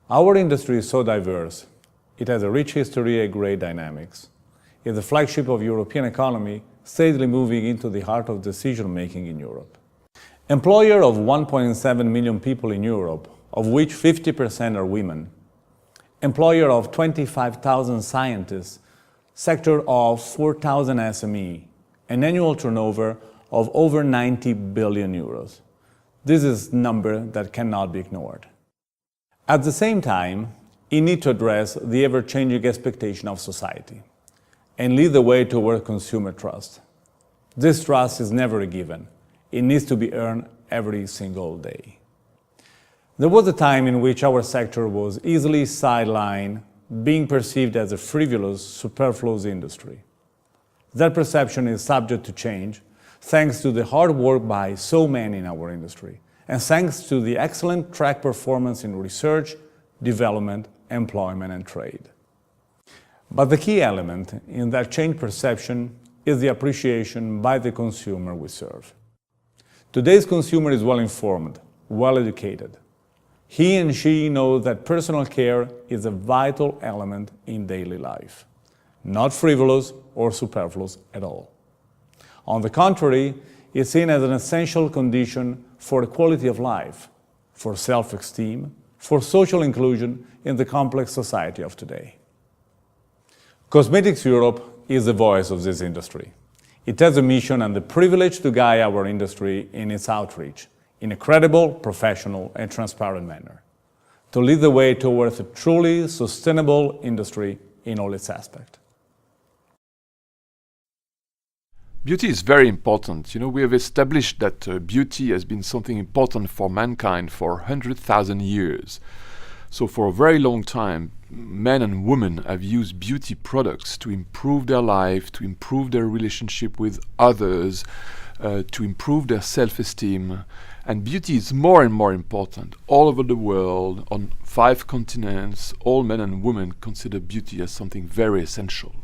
Our industry is so diverse. It has a rich history and great dynamics. It's the flagship of European economy, steadily moving into the heart of decision-making in Europe. Employer of 1.7 million people in Europe, of which 50% are women. Employer of 25,000 scientists, sector of 4,000 SME, an annual turnover of over 90 billion euros. This is a number that cannot be ignored. At the same time, we need to address the ever-changing expectation of society and lead the way toward consumer trust. This trust is never a given. It needs to be earned every single day. There was a time in which our sector was easily sidelined, being perceived as a frivolous, superfluous industry. That perception is subject to change, thanks to the hard work by so many in our industry, and thanks to the excellent track performance in research, development, employment, and trade. But the key element in that change perception is the appreciation by the consumer we serve. Today's consumer is well-informed, well-educated. He and she know that personal care is a vital element in daily life, not frivolous or superfluous at all. On the contrary, it's seen as an essential condition for the quality of life, for self-esteem, for social inclusion in the complex society of today. Cosmetics Europe is the voice of this industry. It has a mission and the privilege to guide our industry in its outreach in a credible, professional, and transparent manner, to lead the way towards a truly sustainable industry in all its aspects. Beauty is very important. We have established that beauty has been something important for mankind for 100,000 years. So for a very long time, men and women have used beauty products to improve their life, to improve their relationship with others, to improve their self-esteem. And beauty is more and more important. All over the world, on 5 continents, all men and women consider beauty as something very essential.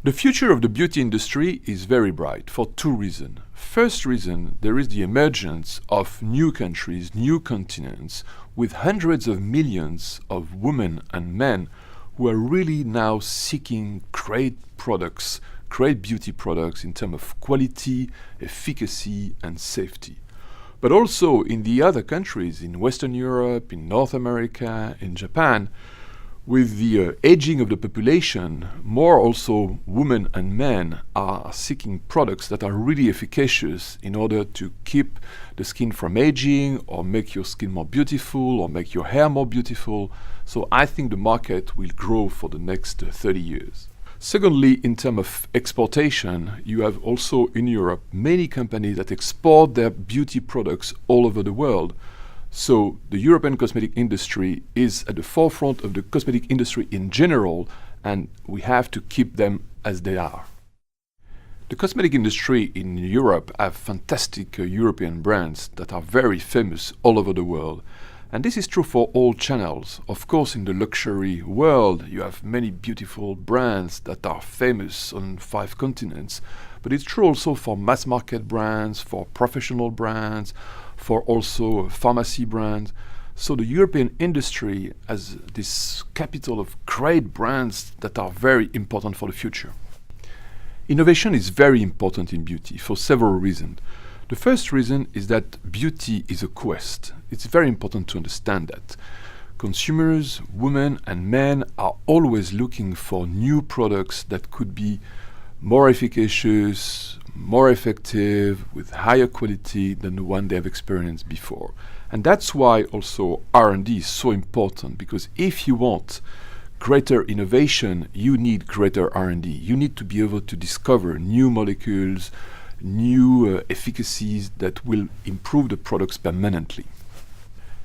The future of the beauty industry is very bright for 2 reasons. First reason, there is the emergence of new countries, new continents, with hundreds of millions of women and men who are really now seeking great products, great beauty products in terms of quality, efficacy, and safety. But also in the other countries, in Western Europe, in North America, in Japan, with the aging of the population, more also women and men are seeking products that are really efficacious in order to keep the skin from aging or make your skin more beautiful or make your hair more beautiful. So I think the market will grow for the next 30 years. Secondly, in terms of exportation, you have also in Europe many companies that export their beauty products all over the world. So the European cosmetic industry is at the forefront of the cosmetic industry in general, and we have to keep them as they are. The cosmetic industry in Europe have fantastic European brands that are very famous all over the world. And this is true for all channels. Of course, in the luxury world, you have many beautiful brands that are famous on 5 continents. But it's true also for mass market brands, for professional brands, for also pharmacy brands. So the European industry has this capital of great brands that are very important for the future. Innovation is very important in beauty for several reasons. The first reason is that beauty is a quest. It's very important to understand that. Consumers, women and men are always looking for new products that could be more efficacious, more effective, with higher quality than the one they have experienced before. And that's why also R&D is so important, because if you want greater innovation, you need greater R&D. You need to be able to discover new molecules, new efficacies that will improve the products permanently.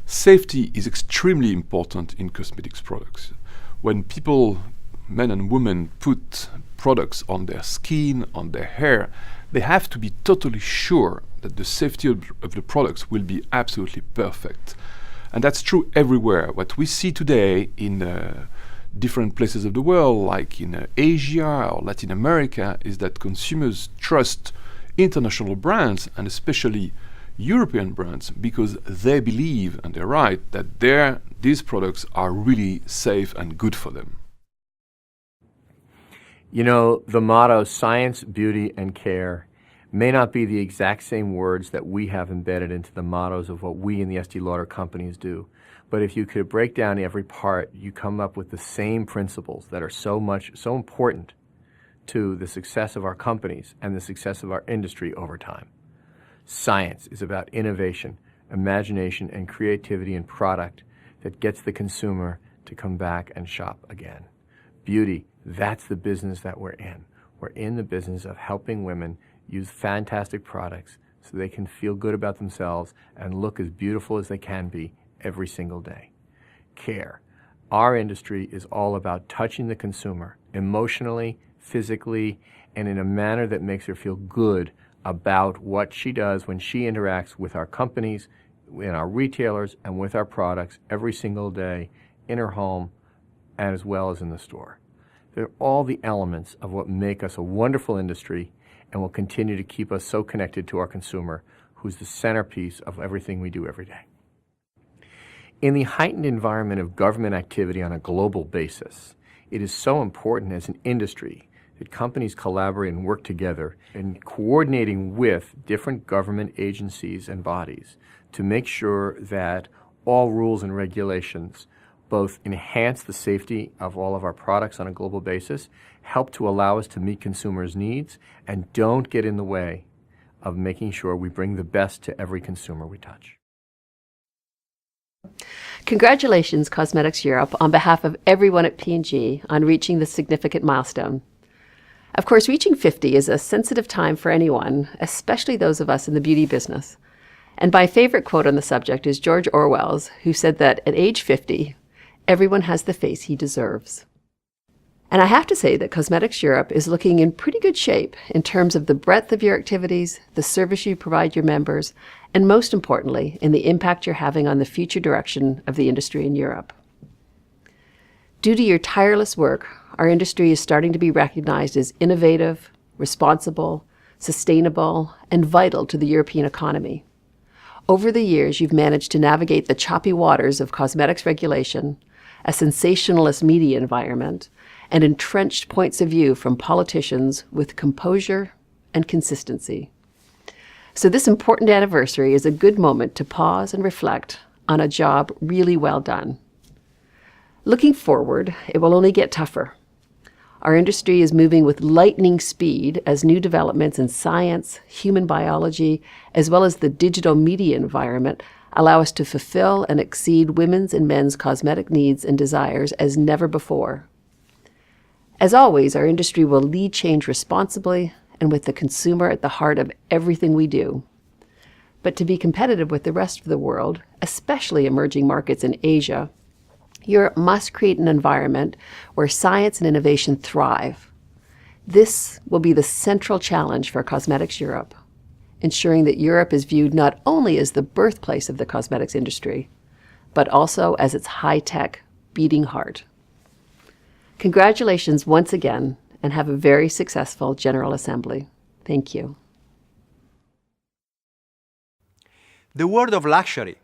Safety is extremely important in cosmetics products. When people, men and women, put products on their skin, on their hair, they have to be totally sure that the safety of the products will be absolutely perfect. And that's true everywhere. What we see today in different places of the world, like in Asia or Latin America, is that consumers trust international brands, and especially European brands because they believe, and they're right, that these products are really safe and good for them. You know, the motto, science, beauty, and care, may not be the exact same words that we have embedded into the mottos of what we in the Estee Lauder companies do. But if you could break down every part, you come up with the same principles that are so important to the success of our companies and the success of our industry over time. Science is about innovation, imagination, and creativity in product that gets the consumer to come back and shop again. Beauty, that's the business that we're in. We're in the business of helping women use fantastic products so they can feel good about themselves and look as beautiful as they can be every single day. Care. Our industry is all about touching the consumer emotionally, physically, and in a manner that makes her feel good about what she does when she interacts with our companies, in our retailers, and with our products every single day in her home and as well as in the store. They're all the elements of what make us a wonderful industry and will continue to keep us so connected to our consumer, who's the centerpiece of everything we do every day. In the heightened environment of government activity on a global basis, it is so important as an industry that companies collaborate and work together in coordinating with different government agencies and bodies to make sure that all rules and regulations both enhance the safety of all of our products on a global basis, help to allow us to meet consumers' needs, and don't get in the way of making sure we bring the best to every consumer we touch. Congratulations, Cosmetics Europe, on behalf of everyone at P&G on reaching this significant milestone. Of course, reaching 50 is a sensitive time for anyone, especially those of us in the beauty business. And my favorite quote on the subject is George Orwell's, who said that at age 50, everyone has the face he deserves. And I have to say that Cosmetics Europe is looking in pretty good shape in terms of the breadth of your activities, the service you provide your members, and most importantly, in the impact you're having on the future direction of the industry in Europe. Due to your tireless work, our industry is starting to be recognized as innovative, responsible, sustainable, and vital to the European economy. Over the years, you've managed to navigate the choppy waters of cosmetics regulation, a sensationalist media environment, and entrenched points of view from politicians with composure and consistency. So this important anniversary is a good moment to pause and reflect on a job really well done. Looking forward, it will only get tougher. Our industry is moving with lightning speed as new developments in science, human biology, as well as the digital media environment allow us to fulfill and exceed women's and men's cosmetic needs and desires as never before. As always, our industry will lead change responsibly and with the consumer at the heart of everything we do. But to be competitive with the rest of the world, especially emerging markets in Asia, Europe must create an environment where science and innovation thrive. This will be the central challenge for Cosmetics Europe, ensuring that Europe is viewed not only as the birthplace of the cosmetics industry, but also as its high-tech beating heart. Congratulations once again, and have a very successful General Assembly. Thank you. The world of luxury,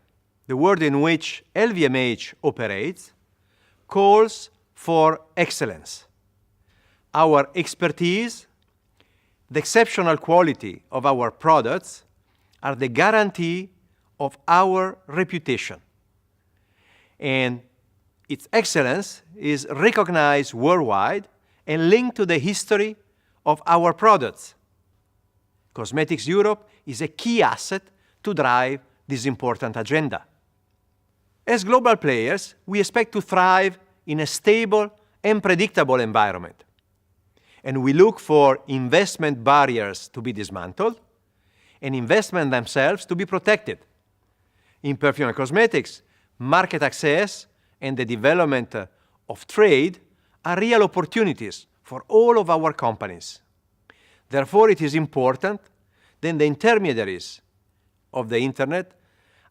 the world in which LVMH operates, calls for excellence. Our expertise, the exceptional quality of our products are the guarantee of our reputation. And its excellence is recognized worldwide and linked to the history of our products. Cosmetics Europe is a key asset to drive this important agenda. As global players, we expect to thrive in a stable and predictable environment. And we look for investment barriers to be dismantled and investment themselves to be protected. In perfume and cosmetics, market access and the development of trade are real opportunities for all of our companies. Therefore, it is important that the intermediaries of the Internet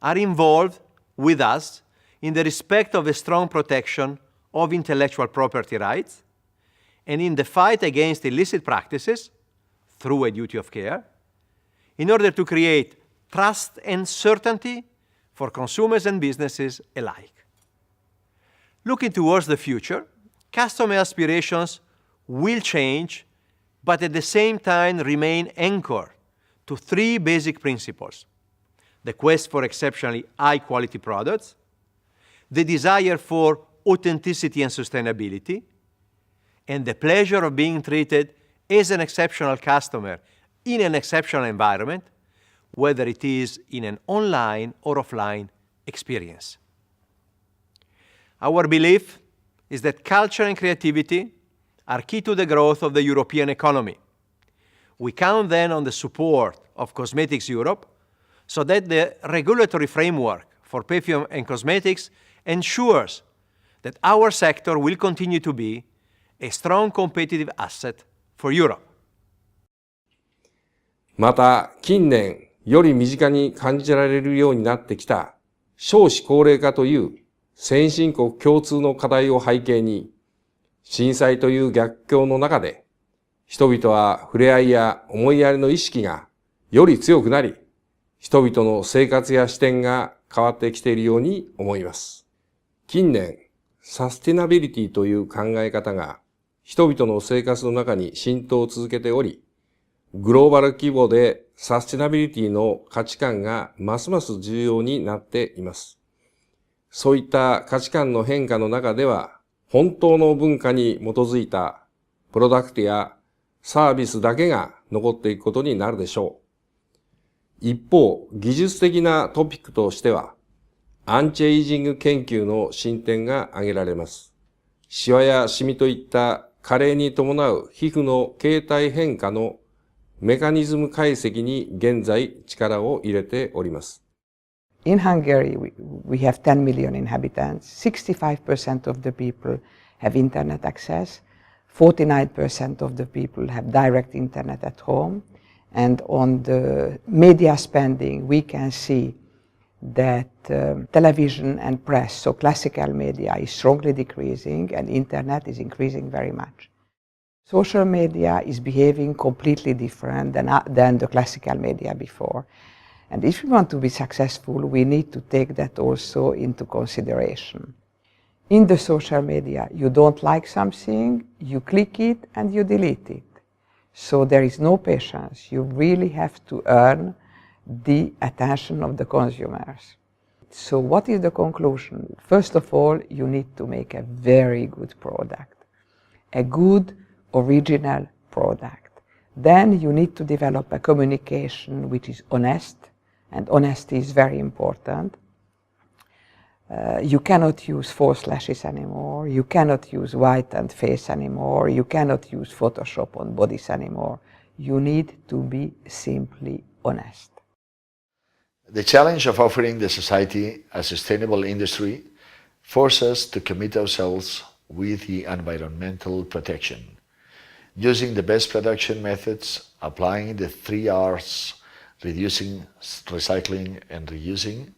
are involved with us in the respect of a strong protection of intellectual property rights and in the fight against illicit practices through a duty of care, in order to create trust and certainty for consumers and businesses alike. Looking towards the future, customer aspirations will change, but at the same time remain anchored to three basic principles: the quest for exceptionally high-quality products, the desire for authenticity and sustainability, and the pleasure of being treated as an exceptional customer in an exceptional environment, whether it is in an online or offline experience. Our belief is that culture and creativity are key to the growth of the European economy. We count then on the support of Cosmetics Europe so that the regulatory framework for perfume and cosmetics ensures that our sector will continue to be a strong competitive asset for Europe. また、近年、より身近に感じられるようになってきた少子高齢化という先進国共通の課題を背景に、震災という逆境の中で、人々は触れ合いや思いやりの意識がより強くなり、人々の生活や視点が変わってきているように思います。近年、サスティナビリティという考え方が人々の生活の中に浸透を続けており、グローバル規模でサスティナビリティの価値観がますます重要になっています。そういった価値観の変化の中では、本当の文化に基づいたプロダクトやサービスだけが残っていくことになるでしょう。一方、技術的なトピックとしては、アンチエイジング研究の進展が挙げられます。シワやシミといった加齢に伴う皮膚の形態変化のメカニズム解析に現在力を入れております。In Hungary, we have 10 million inhabitants. 65% of the people have internet access. 49% of the people have direct internet at home. And on the media spending, we can see that television and press, so classical media, is strongly decreasing and internet is increasing very much. Social media is behaving completely different than the classical media before. And if we want to be successful, we need to take that also into consideration. In the social media, you don't like something, you click it and you delete it. So there is no patience. You really have to earn the attention of the consumers. So what is the conclusion? First of all, you need to make a very good product, a good original product. Then you need to develop a communication which is honest, and honesty is very important. You cannot use false lashes anymore. You cannot use whitened face anymore. You cannot use Photoshop on bodies anymore. You need to be simply honest. The challenge of offering the society a sustainable industry forces us to commit ourselves with the environmental protection, using the best production methods, applying the 3 R's, reducing, recycling and reusing,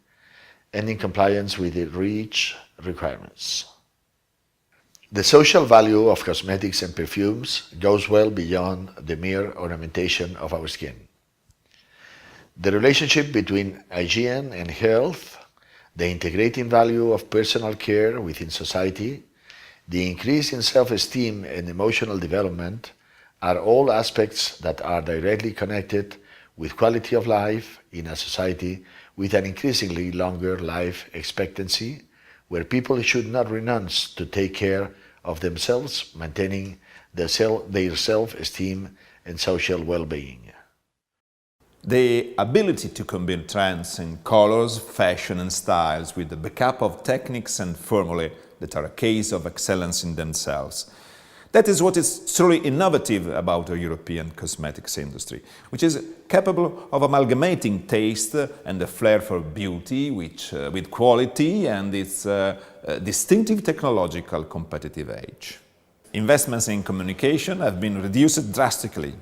and in compliance with the REACH requirements. The social value of cosmetics and perfumes goes well beyond the mere ornamentation of our skin. The relationship between hygiene and health, the integrating value of personal care within society, the increase in self-esteem and emotional development are all aspects that are directly connected with quality of life in a society with an increasingly longer life expectancy, where people should not renounce to take care of themselves, maintaining their self-esteem and social well-being. The ability to combine trends in colors, fashion and styles with the backup of techniques and formulae that are a case of excellence in themselves. That is what is truly innovative about the European cosmetics industry, which is capable of amalgamating taste and the flair for beauty with quality and its distinctive technological competitive edge. Investments in communication have been reduced drastically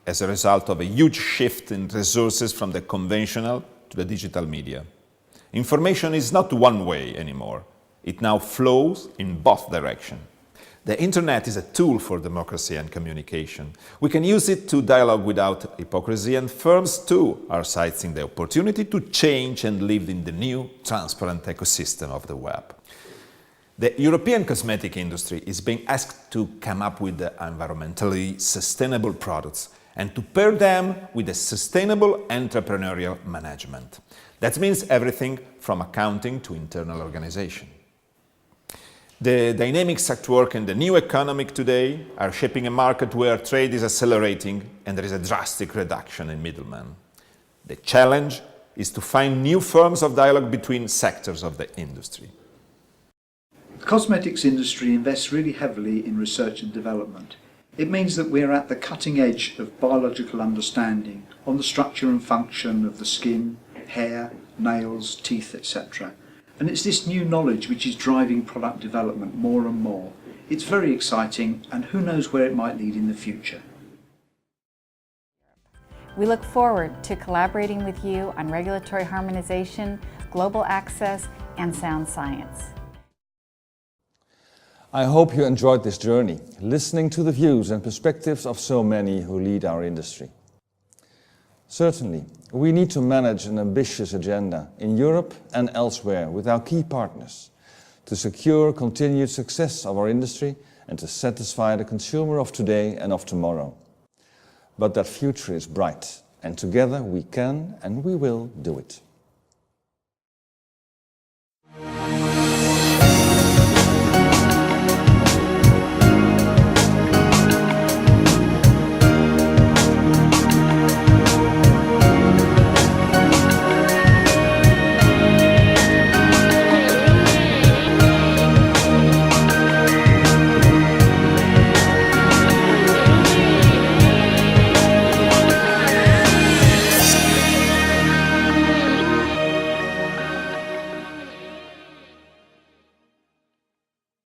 as a result of a huge shift in resources from the conventional to the digital media. Information is not one way anymore. It now flows in both directions. The internet is a tool for democracy and communication. We can use it to dialogue without hypocrisy, and firms too are seizing the opportunity to change and live in the new, transparent ecosystem of the web. The European cosmetic industry is being asked to come up with environmentally sustainable products and to pair them with a sustainable entrepreneurial management. That means everything from accounting to internal organization. The dynamics at work in the new economic today are shaping a market where trade is accelerating and there is a drastic reduction in middlemen. The challenge is to find new forms of dialogue between sectors of the industry. The cosmetics industry invests really heavily in research and development. It means that we're at the cutting edge of biological understanding on the structure and function of the skin, hair, nails, teeth, etc. And it's this new knowledge which is driving product development more and more. It's very exciting, and who knows where it might lead in the future. We look forward to collaborating with you on regulatory harmonization, global access, and sound science. I hope you enjoyed this journey, listening to the views and perspectives of so many who lead our industry. Certainly, we need to manage an ambitious agenda in Europe and elsewhere with our key partners to secure continued success of our industry and to satisfy the consumer of today and of tomorrow. But that future is bright, and together we can and we will do it.